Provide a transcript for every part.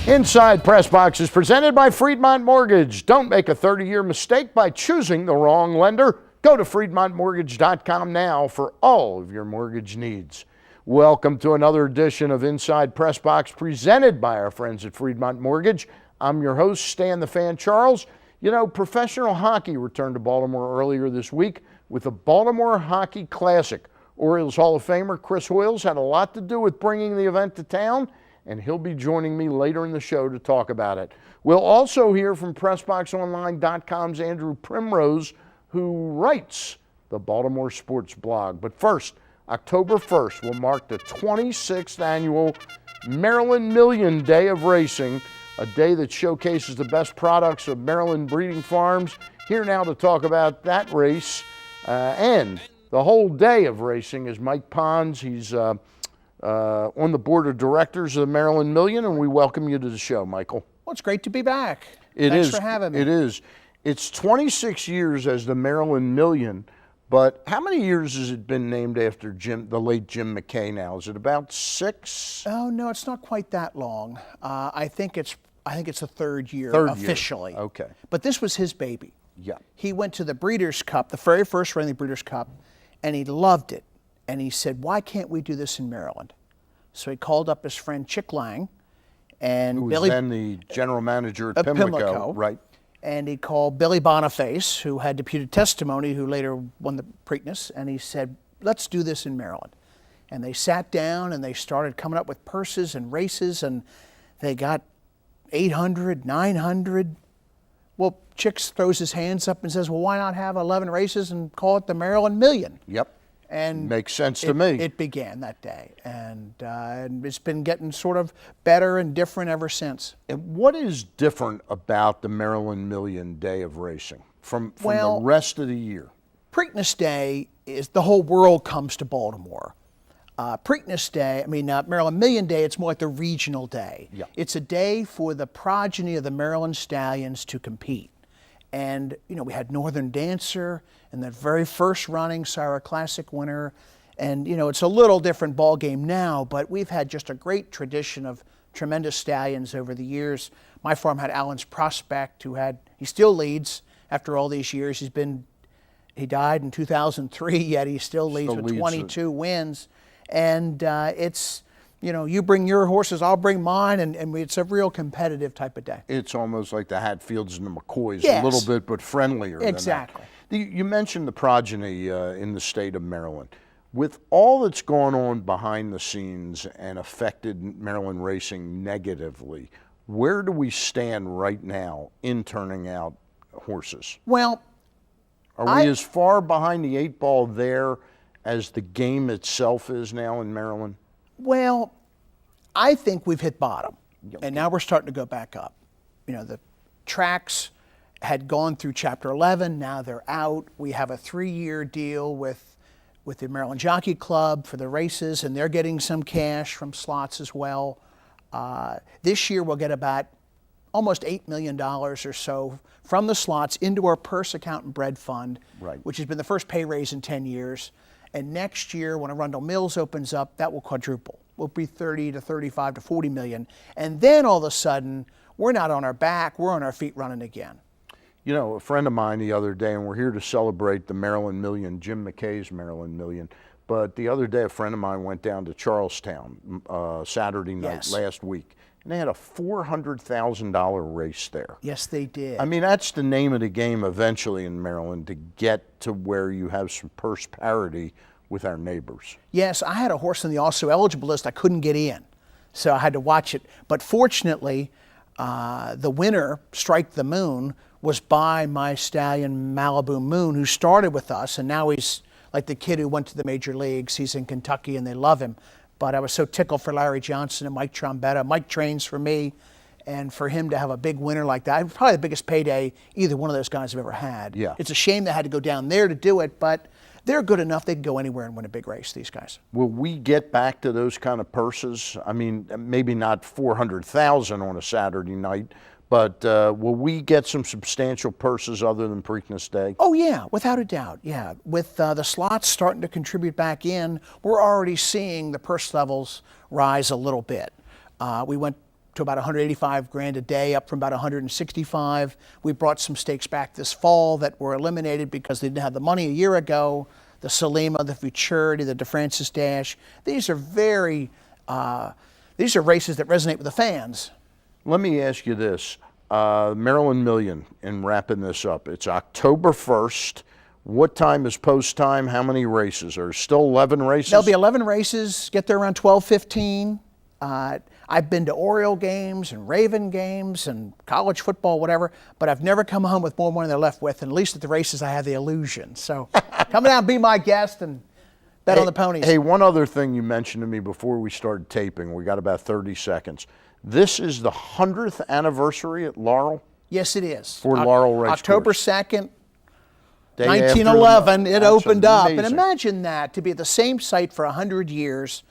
Inside PressBox is presented by Friedmont Mortgage. Don't make a 30-year mistake by choosing the wrong lender. Go to FriedmontMortgage.com now for all of your mortgage needs. Welcome to another edition of Inside PressBox presented by our friends at Friedmont Mortgage. I'm your host, Stan the Fan Charles. You know, professional hockey returned to Baltimore earlier this week with the Baltimore Hockey Classic. Orioles Hall of Famer Chris Hoiles had a lot to do with bringing the event to town, and he'll be joining me later in the show to talk about it. We'll also hear from PressBoxOnline.com's Andrew Primrose, who writes the Baltimore Sports blog. But first, October 1st will mark the 26th annual Maryland Million Day of Racing, a day that showcases the best products of Maryland breeding farms. Here now to talk about that race and the whole day of racing is Mike Pons. He's on the board of directors of the Maryland Million, and we welcome you to the show, Michael. Well, it's great to be back. Thanks for having me. It is. It's 26 years as the Maryland Million, but how many years has it been named after the late Jim McKay now? Is it about 6? Oh, no, it's not quite that long. I think it's the third year officially. Okay. But this was his baby. Yeah. He went to the Breeders' Cup, the very first run of the Breeders' Cup, and he loved it. And he said, why can't we do this in Maryland? So he called up his friend Chick Lang, and who was then the general manager at Pimlico, right? And he called Billy Boniface, who had deputed testimony, who later won the Preakness, and he said, let's do this in Maryland. And they sat down and they started coming up with purses and races, and they got 800, 900. Well, Chick throws his hands up and says, well, why not have 11 races and call it the Maryland Million? Yep. And makes sense to me. It began that day, and it's been getting sort of better and different ever since. And what is different about the Maryland Million Day of Racing from the rest of the year? Preakness Day is the whole world comes to Baltimore. Preakness Day, Maryland Million Day, it's more like the regional day. Yeah. It's a day for the progeny of the Maryland Stallions to compete. And, you know, we had Northern Dancer in the very first running, Syrah Classic winner. And, you know, it's a little different ball game now, but we've had just a great tradition of tremendous stallions over the years. My farm had Allen's Prospect, he still leads after all these years. He died in 2003, yet he still leads with 22 wins. And it's, you know, you bring your horses, I'll bring mine, and it's a real competitive type of day. It's almost like the Hatfields and the McCoys, yes. A little bit, but friendlier. Exactly. Than that. You mentioned the progeny in the state of Maryland. With all that's gone on behind the scenes and affected Maryland racing negatively, where do we stand right now in turning out horses? Well, are we as far behind the 8 ball there as the game itself is now in Maryland? Well, I think we've hit bottom, okay. And now we're starting to go back up. You know, the tracks had gone through Chapter 11, now they're out. We have a 3-year deal with the Maryland Jockey Club for the races, and they're getting some cash from slots as well. This year we'll get about almost $8 million or so from the slots into our purse account and bread fund, right. Which has been the first pay raise in 10 years. And next year, when Arundel Mills opens up, that will quadruple. We'll be 30 to 35 to 40 million. And then all of a sudden, we're not on our back, we're on our feet running again. You know, a friend of mine the other day, and we're here to celebrate the Maryland Million, Jim McKay's Maryland Million, but the other day a friend of mine went down to Charlestown Saturday night last week, and they had a $400,000 race there. Yes, they did. I mean, that's the name of the game eventually in Maryland, to get to where you have some purse parity with our neighbors. Yes, I had a horse on the also eligible list. I couldn't get in, so I had to watch it. But fortunately, the winner, Strike the Moon, was by my stallion Malibu Moon, who started with us, and now he's like the kid who went to the major leagues. He's in Kentucky, and they love him. But I was so tickled for Larry Johnson and Mike Trombetta. Mike trains for me, and for him to have a big winner like that, probably the biggest payday either one of those guys have ever had. Yeah. It's a shame they had to go down there to do it, but they're good enough. They can go anywhere and win a big race, these guys. Will we get back to those kind of purses? I mean, maybe not $400,000 on a Saturday night, but will we get some substantial purses other than Preakness Day? Oh, yeah, without a doubt, yeah. With the slots starting to contribute back in, we're already seeing the purse levels rise a little bit. We went to about 185 grand a day, up from about 165. We brought some steaks back this fall that were eliminated because they didn't have the money a year ago. The Salima, the Futurity, the DeFrancis Dash. These are these are races that resonate with the fans. Let me ask you this. Maryland Million, in wrapping this up, it's October 1st. What time is post time? How many races? Are there still 11 races? There'll be 11 races, get there around 12:15. I've been to Oriole games and Raven games and college football, whatever, but I've never come home with more money than I left with, and at least at the races I have the illusion. So come down, be my guest, and bet on the ponies. Hey, one other thing you mentioned to me before we started taping, we got about 30 seconds. This is the 100th anniversary at Laurel? Yes, it is. For Laurel Race October Course. 2nd, Day 1911, it opened up. And amazing. imagine that, to be at the same site for 100 years.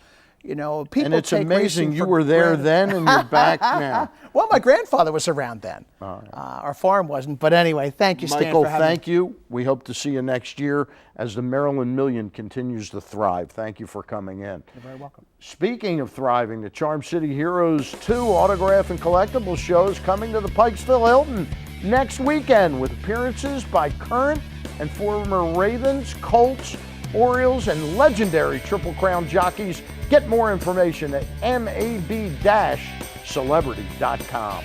You know, people And it's take amazing racing you for were there granted. then and you're back now. Well, my grandfather was around then. Our farm wasn't. But anyway, thank you, Stan, Michael, for having thank you. We hope to see you next year as the Maryland Million continues to thrive. Thank you for coming in. You're very welcome. Speaking of thriving, the Charm City Heroes 2 autograph and collectible show is coming to the Pikesville Hilton next weekend with appearances by current and former Ravens, Colts, Orioles, and legendary Triple Crown jockeys. Get more information at mab-celebrity.com.